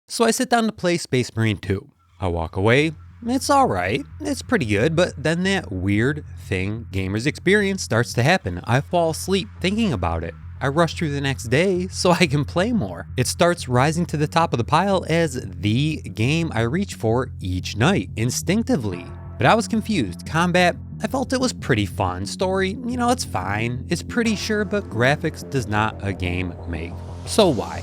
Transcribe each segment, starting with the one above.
So I sit down to play Space Marine 2. I walk away. It's alright, it's pretty good, but then that weird thing gamers experience starts to happen. I fall asleep thinking about it. I rush through the next day so I can play more. It starts rising to the top of the pile as the game I reach for each night, instinctively. But I was confused. Combat, I felt it was pretty fun. Story, it's fine. It's pretty sure, but graphics does not a game make. So why?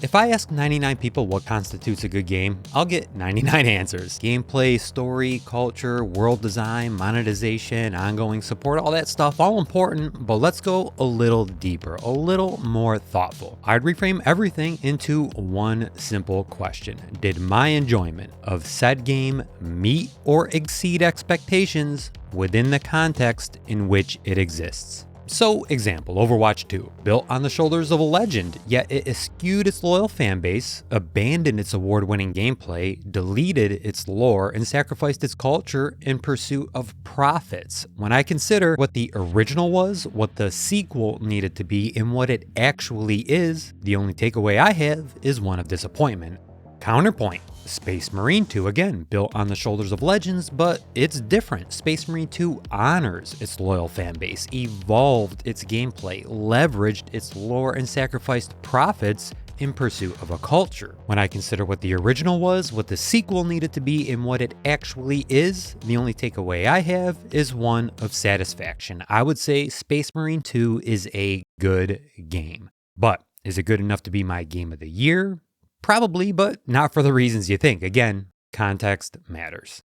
If I ask 99 people what constitutes a good game, I'll get 99 answers. Gameplay, story, culture, world design, monetization, ongoing support, all that stuff, all important, but let's go a little deeper, a little more thoughtful. I'd reframe everything into one simple question. Did my enjoyment of said game meet or exceed expectations within the context in which it exists? So, example, Overwatch 2, built on the shoulders of a legend, yet it eschewed its loyal fanbase, abandoned its award-winning gameplay, deleted its lore, and sacrificed its culture in pursuit of profits. When I consider what the original was, what the sequel needed to be, and what it actually is, the only takeaway I have is one of disappointment. Counterpoint. Space Marine 2, again, built on the shoulders of legends, but it's different. Space Marine 2 honors its loyal fanbase, evolved its gameplay, leveraged its lore, and sacrificed profits in pursuit of a culture. When I consider what the original was, what the sequel needed to be, and what it actually is, the only takeaway I have is one of satisfaction. I would say Space Marine 2 is a good game. But is it good enough to be my game of the year? Probably, but not for the reasons you think. Again, context matters.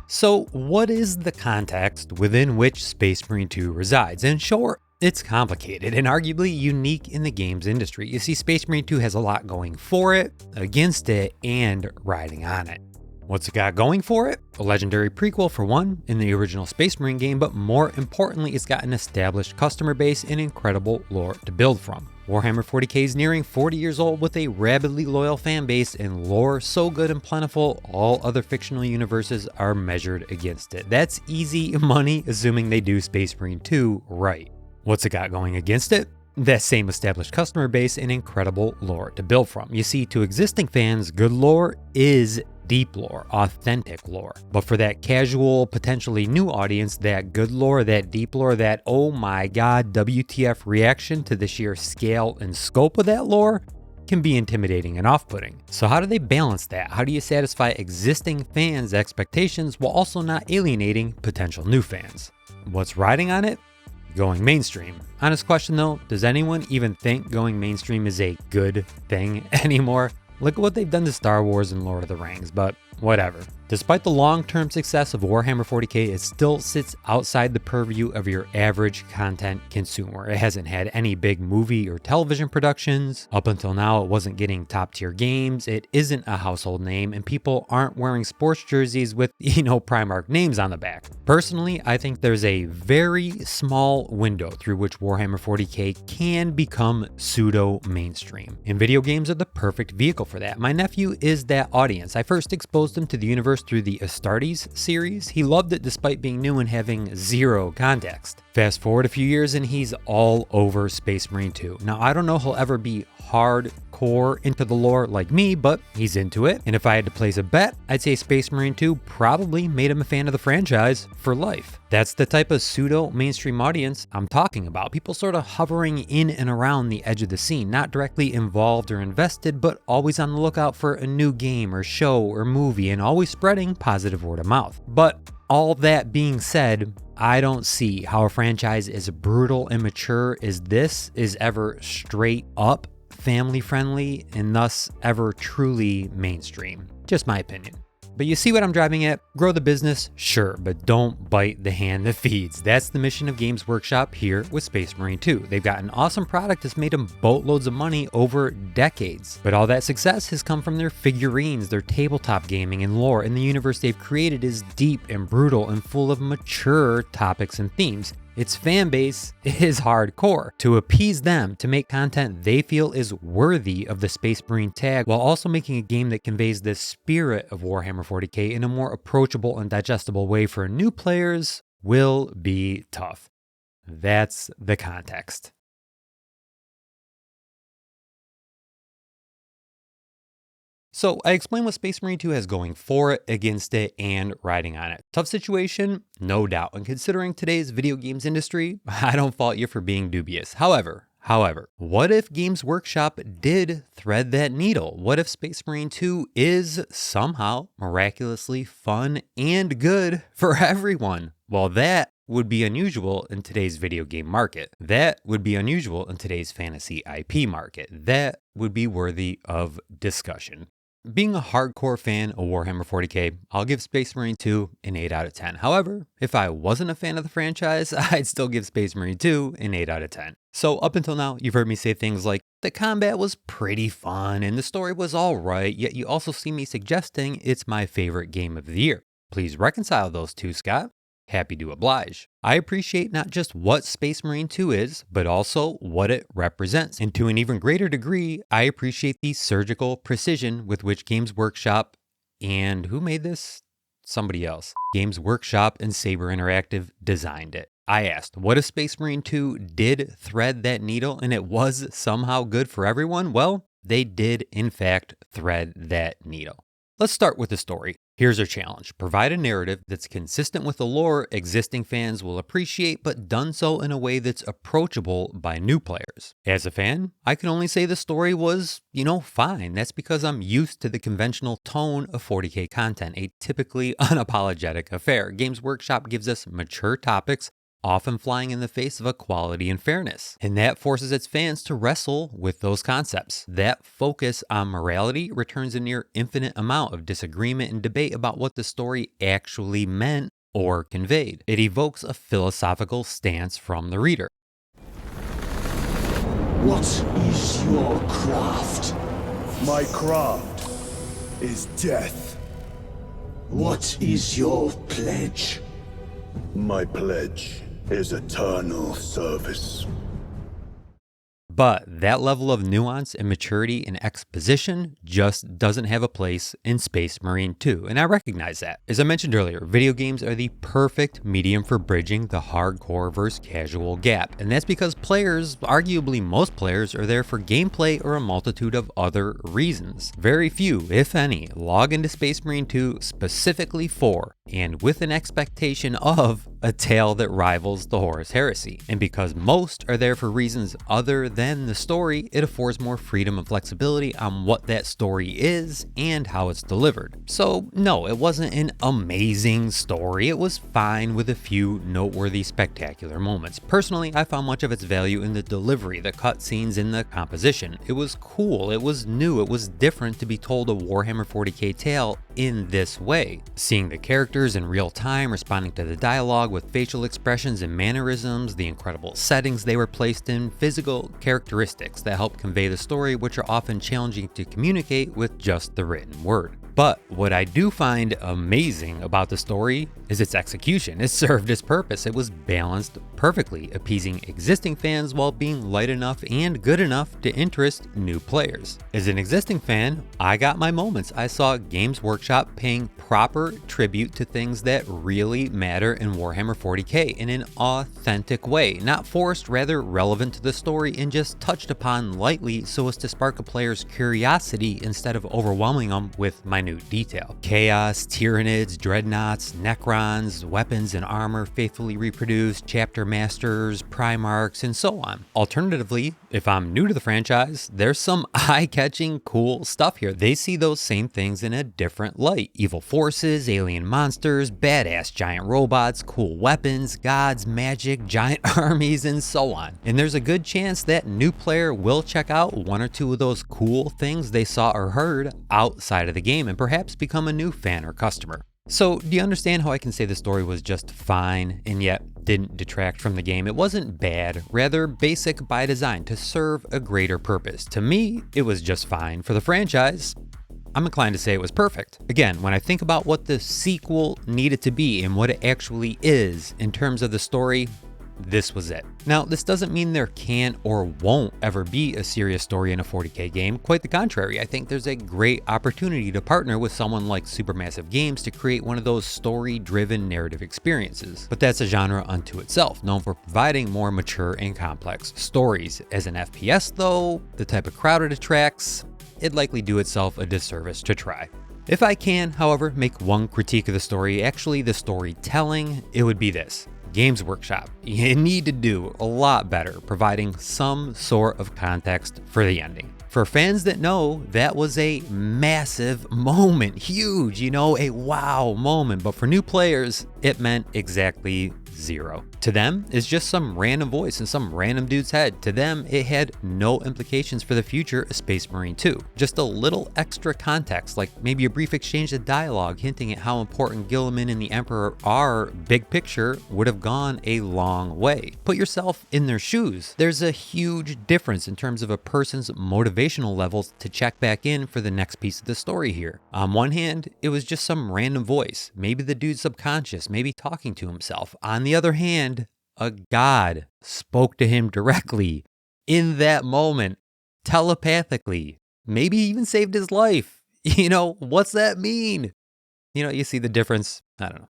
So, what is the context within which Space Marine 2 resides? And sure, it's complicated and arguably unique in the games industry. You see, Space Marine 2 has a lot going for it, against it, and riding on it. What's it got going for it? A legendary prequel for one, in the original Space Marine game, but more importantly, it's got an established customer base and incredible lore to build from. Warhammer 40k is nearing 40 years old with a rabidly loyal fan base and lore so good and plentiful, all other fictional universes are measured against it. That's easy money, assuming they do Space Marine 2 right. What's it got going against it? That same established customer base and incredible lore to build from. You see, to existing fans, good lore is deep lore, authentic lore. But for that casual, potentially new audience, that good lore, that deep lore, that oh my god, WTF reaction to the sheer scale and scope of that lore can be intimidating and off-putting. So how do they balance that? How do you satisfy existing fans' expectations while also not alienating potential new fans? What's riding on it? Going mainstream. Honest question though, does anyone even think going mainstream is a good thing anymore? Look at what they've done to Star Wars and Lord of the Rings, but whatever. Despite the long-term success of Warhammer 40k, it still sits outside the purview of your average content consumer. It hasn't had any big movie or television productions. Up until now, it wasn't getting top-tier games. It isn't a household name, and people aren't wearing sports jerseys with, Primark names on the back. Personally, I think there's a very small window through which Warhammer 40k can become pseudo-mainstream, and video games are the perfect vehicle for that. My nephew is that audience. I first exposed him to the universe through the Astartes series. He loved it despite being new and having zero context. Fast forward a few years and he's all over Space Marine 2. Now, I don't know if he'll ever be hardcore into the lore like me, but he's into it. And if I had to place a bet, I'd say Space Marine 2 probably made him a fan of the franchise for life. That's the type of pseudo-mainstream audience I'm talking about. People sort of hovering in and around the edge of the scene, not directly involved or invested, but always on the lookout for a new game or show or movie and always spreading positive word of mouth. But all that being said, I don't see how a franchise as brutal and mature as this is ever straight up family friendly and thus ever truly mainstream. Just my opinion. But you see what I'm driving at? Grow the business, sure, but don't bite the hand that feeds. That's the mission of Games Workshop here with Space Marine 2. They've got an awesome product that's made them boatloads of money over decades. But all that success has come from their figurines, their tabletop gaming and lore, and the universe they've created is deep and brutal and full of mature topics and themes. its fan base is hardcore. To appease them, to make content they feel is worthy of the Space Marine tag, while also making a game that conveys the spirit of Warhammer 40k in a more approachable and digestible way for new players, will be tough. That's the context. So I explained what Space Marine 2 has going for it, against it, and riding on it. Tough situation? No doubt. And considering today's video games industry, I don't fault you for being dubious. However, what if Games Workshop did thread that needle? What if Space Marine 2 is somehow miraculously fun and good for everyone? Well, that would be unusual in today's video game market. That would be unusual in today's fantasy IP market. That would be worthy of discussion. Being a hardcore fan of Warhammer 40k, I'll give Space Marine 2 an 8 out of 10. However, if I wasn't a fan of the franchise, I'd still give Space Marine 2 an 8 out of 10. So up until now, you've heard me say things like, the combat was pretty fun and the story was alright, yet you also see me suggesting it's my favorite game of the year. Please reconcile those two, Scott. Happy to oblige. I appreciate not just what Space Marine 2 is, but also what it represents. And to an even greater degree, I appreciate the surgical precision with which Games Workshop, and who made this? Somebody else. Games Workshop and Saber Interactive designed it. I asked, what if Space Marine 2 did thread that needle and it was somehow good for everyone? Well, they did in fact thread that needle. Let's start with the story. Here's our challenge. Provide a narrative that's consistent with the lore existing fans will appreciate, but done so in a way that's approachable by new players. As a fan, I can only say the story was, fine. That's because I'm used to the conventional tone of 40k content, a typically unapologetic affair. Games Workshop gives us mature topics, often flying in the face of equality and fairness. And that forces its fans to wrestle with those concepts. That focus on morality returns a near infinite amount of disagreement and debate about what the story actually meant or conveyed. It evokes a philosophical stance from the reader. What is your craft? My craft is death. What is your pledge? My pledge is eternal service. But that level of nuance and maturity and exposition just doesn't have a place in Space Marine 2, and I recognize that. As I mentioned earlier, video games are the perfect medium for bridging the hardcore versus casual gap, and that's because players, arguably most players, are there for gameplay or a multitude of other reasons. Very few, if any, log into Space Marine 2 specifically for, and with an expectation of, a tale that rivals the Horus Heresy. And because most are there for reasons other than the story, it affords more freedom and flexibility on what that story is and how it's delivered. So no, it wasn't an amazing story. It was fine with a few noteworthy spectacular moments. Personally, I found much of its value in the delivery, the cutscenes, and the composition. It was cool, it was new, it was different to be told a Warhammer 40k tale in this way. Seeing the characters in real time, responding to the dialogue with facial expressions and mannerisms, the incredible settings they were placed in, physical characteristics that help convey the story, which are often challenging to communicate with just the written word. But what I do find amazing about the story is its execution. It served its purpose. It was balanced perfectly, appeasing existing fans while being light enough and good enough to interest new players. As an existing fan, I got my moments. I saw Games Workshop paying proper tribute to things that really matter in Warhammer 40k in an authentic way, not forced, rather relevant to the story and just touched upon lightly so as to spark a player's curiosity instead of overwhelming them with minute detail. Chaos, Tyranids, Dreadnoughts, Necrons, weapons and armor faithfully reproduced, chapter masters, Primarchs, and so on. Alternatively, if I'm new to the franchise, there's some eye-catching cool stuff here. They see those same things in a different light. Evil forces, alien monsters, badass giant robots, cool weapons, gods, magic, giant armies, and so on. And there's a good chance that new player will check out one or two of those cool things they saw or heard outside of the game and perhaps become a new fan or customer. So do you understand how I can say the story was just fine and yet didn't detract from the game? It wasn't bad, rather basic by design to serve a greater purpose. To me, it was just fine. For the franchise, I'm inclined to say it was perfect. Again, when I think about what the sequel needed to be and what it actually is in terms of the story, this was it. Now, this doesn't mean there can or won't ever be a serious story in a 40K game. Quite the contrary, I think there's a great opportunity to partner with someone like Supermassive Games to create one of those story-driven narrative experiences. But that's a genre unto itself, known for providing more mature and complex stories. As an FPS though, the type of crowd it attracts, it'd likely do itself a disservice to try. If I can, however, make one critique of the story, actually the storytelling, it would be this. Games Workshop, you need to do a lot better providing some sort of context for the ending. For fans that know, that was a massive moment, huge, a wow moment, but for new players, it meant exactly zero. To them, it's just some random voice in some random dude's head. To them, it had no implications for the future of Space Marine 2. Just a little extra context, like maybe a brief exchange of dialogue hinting at how important Gilliman and the Emperor are, big picture, would have gone a long way. Put yourself in their shoes. There's a huge difference in terms of a person's motivational levels to check back in for the next piece of the story here. On one hand, it was just some random voice, maybe the dude's subconscious, maybe talking to himself. On the other hand, a god spoke to him directly in that moment, telepathically, maybe even saved his life. What's that mean? You see the difference? I don't know.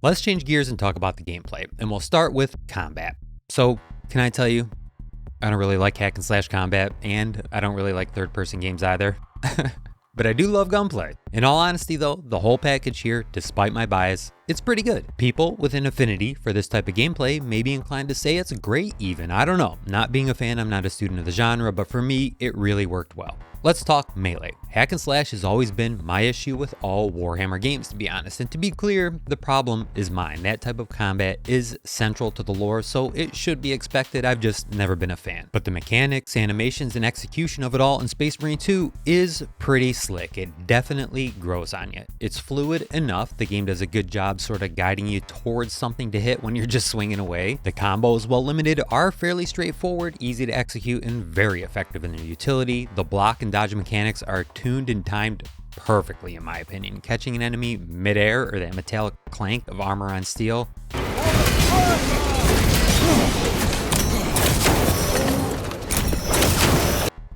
Let's change gears and talk about the gameplay, and we'll start with combat. So, can I tell you, I don't really like hack and slash combat, and I don't really like third-person games either. But I do love Gunplay. In all honesty though, the whole package here, despite my bias, it's pretty good. People with an affinity for this type of gameplay may be inclined to say it's great even. I don't know. Not being a fan, I'm not a student of the genre, but for me, it really worked well. Let's talk melee. Hack and slash has always been my issue with all Warhammer games, to be honest. And to be clear, the problem is mine. That type of combat is central to the lore, so it should be expected. I've just never been a fan. But the mechanics, animations, and execution of it all in Space Marine 2 is pretty slick. It definitely grows on you. It's fluid enough. The game does a good job sort of guiding you towards something to hit when you're just swinging away. The combos, while limited, are fairly straightforward, easy to execute, and very effective in their utility. The block and dodge mechanics are tuned and timed perfectly, in my opinion. Catching an enemy midair, or that metallic clank of armor on steel,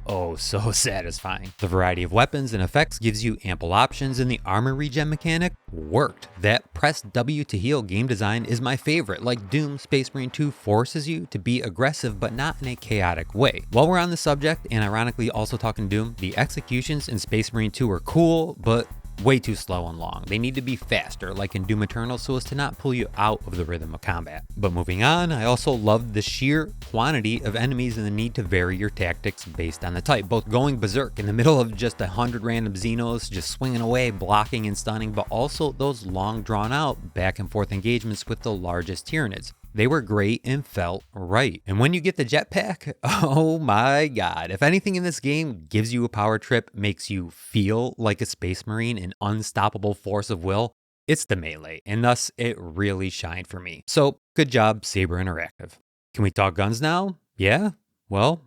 oh, so satisfying. The variety of weapons and effects gives you ample options, and the armor regen mechanic worked. That press W to heal game design is my favorite. Like Doom, Space Marine 2 forces you to be aggressive, but not in a chaotic way. While we're on the subject, and ironically also talking Doom, the executions in Space Marine 2 are cool, but way too slow and long. They need to be faster, like in Doom Eternal, so as to not pull you out of the rhythm of combat. But moving on, I also loved the sheer quantity of enemies and the need to vary your tactics based on the type, both going berserk in the middle of just 100 random Xenos, just swinging away, blocking and stunning, but also those long drawn out back and forth engagements with the largest Tyranids. They were great and felt right. And when you get the jetpack, oh my god. If anything in this game gives you a power trip, makes you feel like a Space Marine, an unstoppable force of will, it's the melee, and thus it really shined for me. So good job, Saber Interactive. Can we talk guns now? Yeah? Well,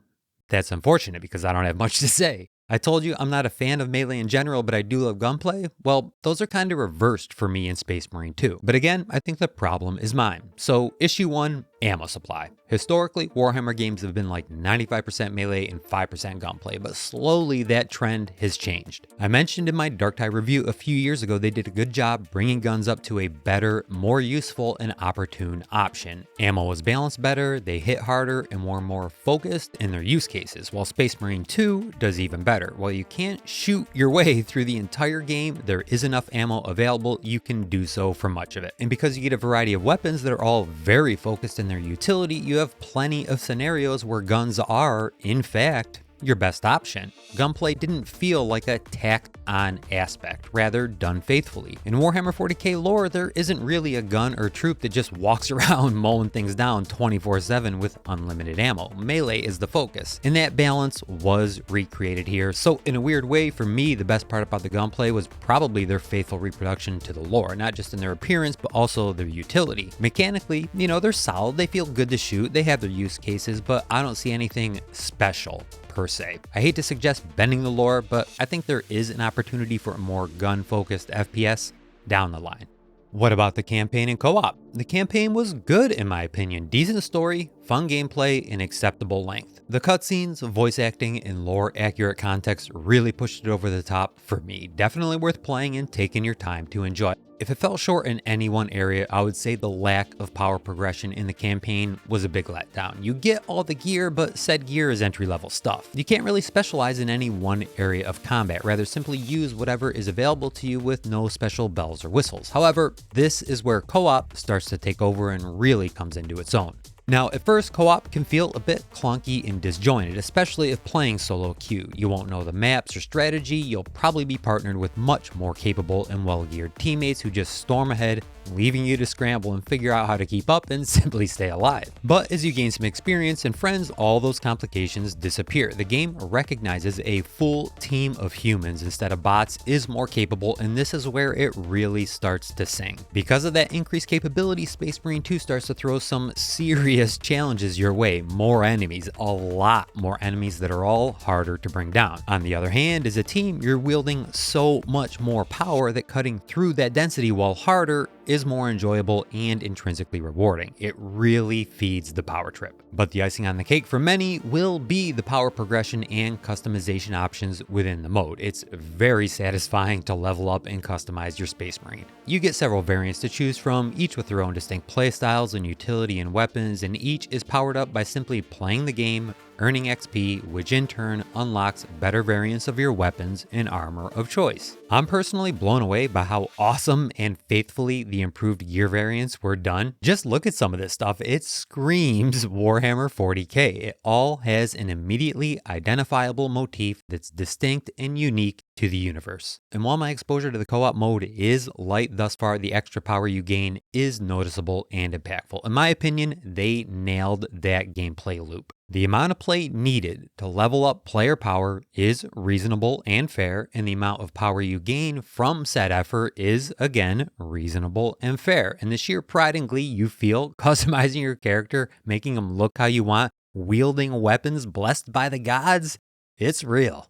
that's unfortunate because I don't have much to say. I told you I'm not a fan of melee in general, but I do love gunplay. Well, those are kind of reversed for me in Space Marine 2. But again, I think the problem is mine. So issue 1, ammo supply. Historically, Warhammer games have been like 95% melee and 5% gunplay, but slowly that trend has changed. I mentioned in my Darktide review a few years ago they did a good job bringing guns up to a better, more useful and opportune option. Ammo was balanced better, they hit harder, and were more focused in their use cases, while Space Marine 2 does even better. While you can't shoot your way through the entire game, there is enough ammo available, you can do so for much of it. And because you get a variety of weapons that are all very focused in their utility, you have plenty of scenarios where guns are, in fact, your best option. Gunplay didn't feel like a tacked-on aspect, rather done faithfully. In Warhammer 40k lore, there isn't really a gun or troop that just walks around mowing things down 24/7 with unlimited ammo. Melee is the focus, and that balance was recreated here. So in a weird way, for me, the best part about the gunplay was probably their faithful reproduction to the lore, not just in their appearance, but also their utility. Mechanically, they're solid, they feel good to shoot, they have their use cases, but I don't see anything special per se. I hate to suggest bending the lore, but I think there is an opportunity for a more gun-focused FPS. down the line. What about the campaign and co-op? The campaign was good in my opinion. Decent story, fun gameplay, and acceptable length. The cutscenes, voice acting, and lore accurate context really pushed it over the top for me. Definitely worth playing and taking your time to enjoy. If it fell short in any one area, I would say the lack of power progression in the campaign was a big letdown. You get all the gear, but said gear is entry-level stuff. You can't really specialize in any one area of combat, rather simply use whatever is available to you with no special bells or whistles. However, this is where co-op starts to take over and really comes into its own. Now, at first, co-op can feel a bit clunky and disjointed, especially if playing solo queue. You won't know the maps or strategy, you'll probably be partnered with much more capable and well-geared teammates who just storm ahead, leaving you to scramble and figure out how to keep up and simply stay alive. But as you gain some experience and friends, all those complications disappear. The game recognizes a full team of humans instead of bots is more capable, and this is where it really starts to sing. Because of that increased capability, Space Marine 2 starts to throw some serious challenges your way. More enemies, a lot more enemies that are all harder to bring down. On the other hand, as a team, you're wielding so much more power that cutting through that density while harder is more enjoyable and intrinsically rewarding. It really feeds the power trip. But the icing on the cake for many will be the power progression and customization options within the mode. It's very satisfying to level up and customize your Space Marine. You get several variants to choose from, each with their own distinct playstyles and utility and weapons, and each is powered up by simply playing the game, earning XP, which in turn unlocks better variants of your weapons and armor of choice. I'm personally blown away by how awesome and faithfully the improved gear variants were done. Just look at some of this stuff. It screams Warhammer 40k. It all has an immediately identifiable motif that's distinct and unique to the universe. And while my exposure to the co-op mode is light thus far, the extra power you gain is noticeable and impactful. In my opinion, they nailed that gameplay loop. The amount of play needed to level up player power is reasonable and fair, and the amount of power you gain from said effort is, again, reasonable and fair. And the sheer pride and glee you feel customizing your character, making them look how you want, wielding weapons blessed by the gods, it's real.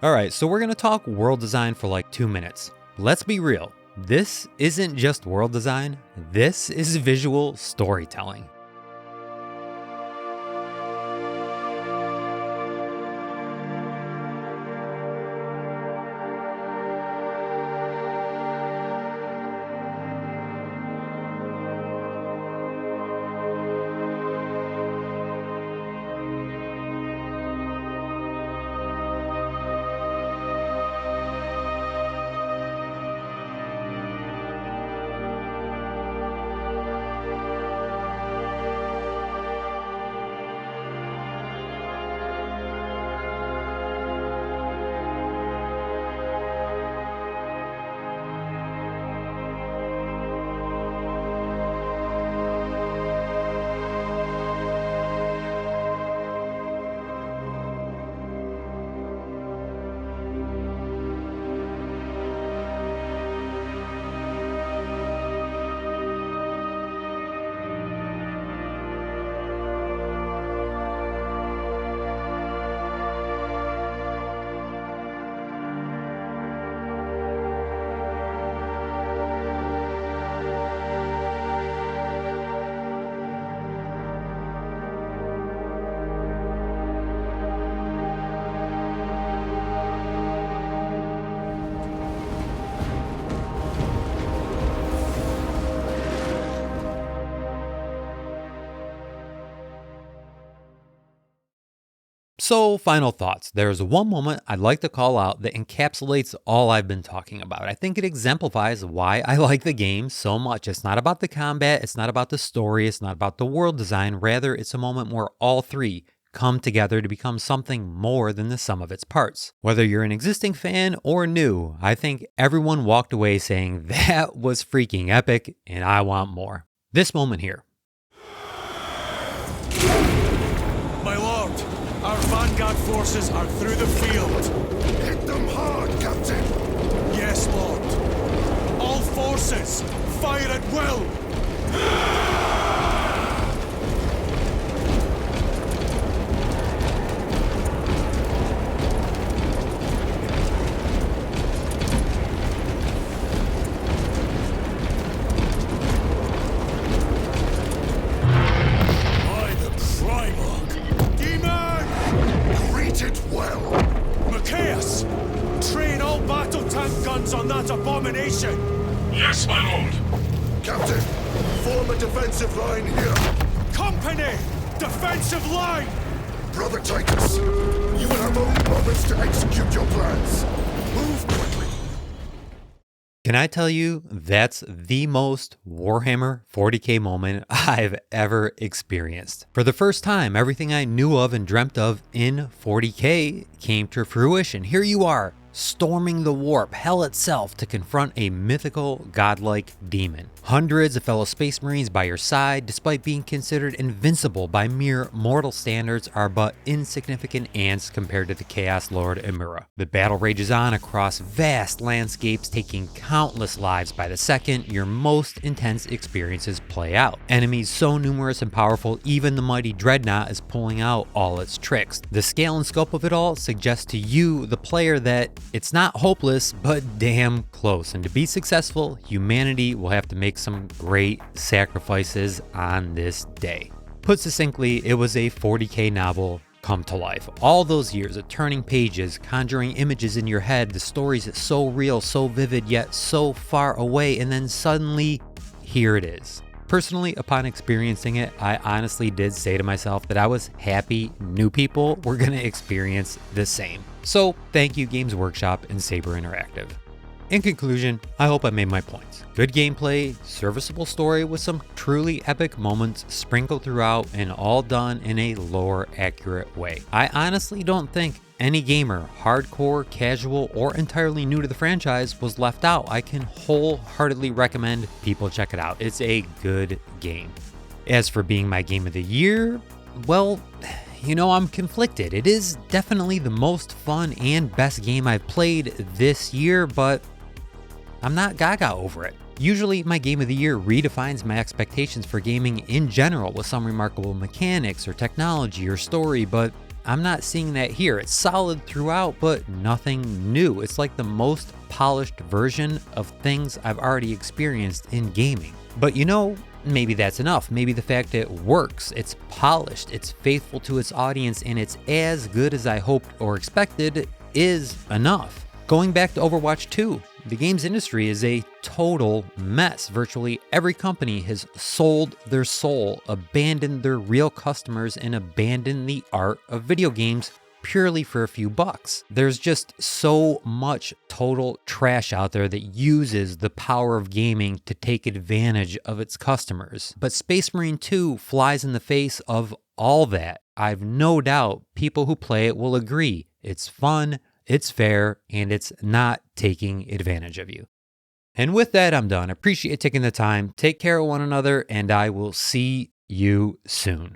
Alright, so we're going to talk world design for like 2 minutes. Let's be real. This isn't just world design, this is visual storytelling. So, final thoughts. There's one moment I'd like to call out that encapsulates all I've been talking about. I think it exemplifies why I like the game so much. It's not about the combat, it's not about the story, it's not about the world design. Rather, it's a moment where all three come together to become something more than the sum of its parts. Whether you're an existing fan or new, I think everyone walked away saying, that was freaking epic and I want more. This moment here. My lord, our vanguard forces are through the field. Hit them hard, Captain! Yes, lord. All forces, fire at will! that abomination! Yes, my lord. Captain, form a defensive line here. Company! Defensive line! Brother Titus, you will have only moments to execute your plans. Move quickly. Can I tell you, that's the most Warhammer 40k moment I've ever experienced. For the first time, everything I knew of and dreamt of in 40k came to fruition. Here you are, storming the warp, hell itself, to confront a mythical, godlike demon. Hundreds of fellow Space Marines by your side, despite being considered invincible by mere mortal standards, are but insignificant ants compared to the Chaos Lord Emura. The battle rages on across vast landscapes, taking countless lives by the second your most intense experiences play out. Enemies so numerous and powerful, even the mighty Dreadnought is pulling out all its tricks. The scale and scope of it all suggests to you, the player, that it's not hopeless, but damn close. And to be successful, humanity will have to make some great sacrifices on this day. Put succinctly, it was a 40k novel come to life. All those years of turning pages, conjuring images in your head, the stories so real, so vivid, yet so far away, and then suddenly, here it is. Personally, upon experiencing it, I honestly did say to myself that I was happy new people were going to experience the same. So thank you Games Workshop and Saber Interactive. In conclusion, I hope I made my points. Good gameplay, serviceable story with some truly epic moments sprinkled throughout, and all done in a lore accurate way. I honestly don't think any gamer, hardcore, casual, or entirely new to the franchise, was left out. I can wholeheartedly recommend people check it out. It's a good game. As for being my game of the year, well, you know, I'm conflicted. It is definitely the most fun and best game I've played this year, but I'm not gaga over it. Usually my game of the year redefines my expectations for gaming in general with some remarkable mechanics or technology or story, but I'm not seeing that here. It's solid throughout, but nothing new. It's like the most polished version of things I've already experienced in gaming. But you know, maybe that's enough. Maybe the fact it works, it's polished, it's faithful to its audience, and it's as good as I hoped or expected is enough. Going back to Overwatch 2, the games industry is a total mess. Virtually every company has sold their soul, abandoned their real customers, and abandoned the art of video games purely for a few bucks. There's just so much total trash out there that uses the power of gaming to take advantage of its customers. But Space Marine 2 flies in the face of all that. I've no doubt people who play it will agree. It's fun, it's fair, and it's not taking advantage of you. And with that, I'm done. Appreciate taking the time. Take care of one another, and I will see you soon.